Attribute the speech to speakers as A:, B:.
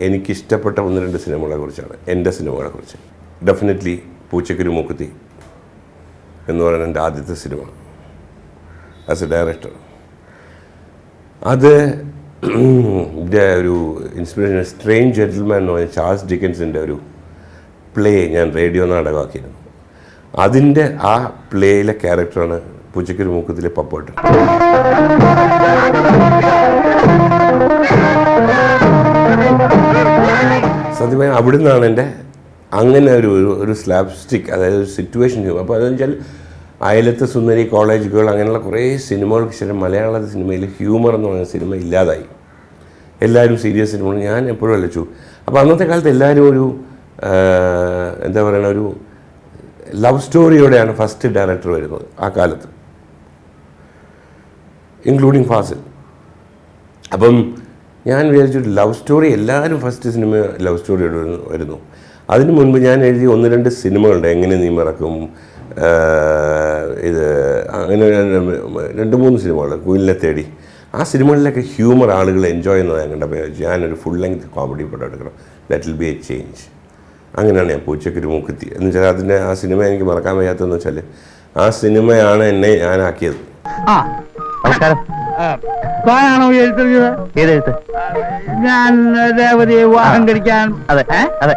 A: എനിക്കിഷ്ടപ്പെട്ട 1-2 സിനിമകളെക്കുറിച്ചാണ്, എൻ്റെ സിനിമകളെക്കുറിച്ച്. ഡെഫിനറ്റ്ലി പൂച്ചക്കൊരു മൂക്കുത്തി എന്ന് പറയുന്ന എൻ്റെ ആദ്യത്തെ സിനിമ ആസ് എ ഡയറക്ടർ. അത് എൻ്റെ ഒരു ഇൻസ്പിറേഷൻ സ്ട്രേഞ്ച് ജെന്റിൽമാൻ എന്ന് പറഞ്ഞ ചാൾസ് ഡിക്കൻസിൻ്റെ ഒരു പ്ലേ ഞാൻ റേഡിയോ നാടകമാക്കിയിരുന്നു. അതിൻ്റെ ആ പ്ലേയിലെ ക്യാരക്ടറാണ് പൂച്ചക്കൊരു മൂക്കത്തിലെ പപ്പോട്ട്. സത്യമായി അവിടെ നിന്നാണ് എൻ്റെ അങ്ങനെ ഒരു സ്ലാബ് സ്റ്റിക്ക്, അതായത് ഒരു സിറ്റുവേഷൻ. അപ്പോൾ അതെന്ന് വെച്ചാൽ അയലത്തെ സുന്ദരി, കോളേജ് ഗേൾ, അങ്ങനെയുള്ള കുറേ സിനിമകൾക്ക് ശേഷം മലയാള സിനിമയിൽ ഹ്യൂമർ എന്ന് പറയുന്ന സിനിമ ഇല്ലാതായി. എല്ലാവരും സീരിയസ് സിനിമ ഞാൻ എപ്പോഴും അലച്ചു. അപ്പോൾ അന്നത്തെ കാലത്ത് എല്ലാവരും ഒരു എന്താ പറയുക, ഒരു ലവ് സ്റ്റോറിയോടെയാണ് ഫസ്റ്റ് ഡയറക്ടർ വരുന്നത് ആ കാലത്ത്, ഇൻക്ലൂഡിങ് ഫാസിൽ. അപ്പം ഞാൻ വിചാരിച്ചു ലവ് സ്റ്റോറി എല്ലാവരും ഫസ്റ്റ് സിനിമ ലവ് സ്റ്റോറിയോട് വരുന്നു. അതിന് മുൻപ് ഞാൻ എഴുതി 1-2 സിനിമകളുണ്ട്, എങ്ങനെ നീ മറക്കും, ഇത് അങ്ങനെ 2-3 സിനിമകൾ, കുയിലിനെ തേടി. ആ സിനിമകളിലൊക്കെ ഹ്യൂമർ ആളുകൾ എൻജോയ് ചെയ്യുന്നത് ഞാൻ കണ്ടപ്പോൾ ഞാനൊരു ഫുൾ ലെങ്ത് കോമഡി പടം എടുക്കണം, that will be A change. അങ്ങനെയാണ് ഞാൻ പൂച്ചക്കൊരു മൂക്കുത്തി എന്ന് വെച്ചാൽ അതിൻ്റെ ആ സിനിമ എനിക്ക് മറക്കാൻ വയ്യാത്തതെന്ന് വെച്ചാൽ ആ സിനിമയാണ് എന്നെ ഞാനാക്കിയത്.
B: താനാണോ എഴുത്തത്? ഞാൻ രേവതിയെ വിവാഹം കഴിക്കാൻ. അതെ അതെ.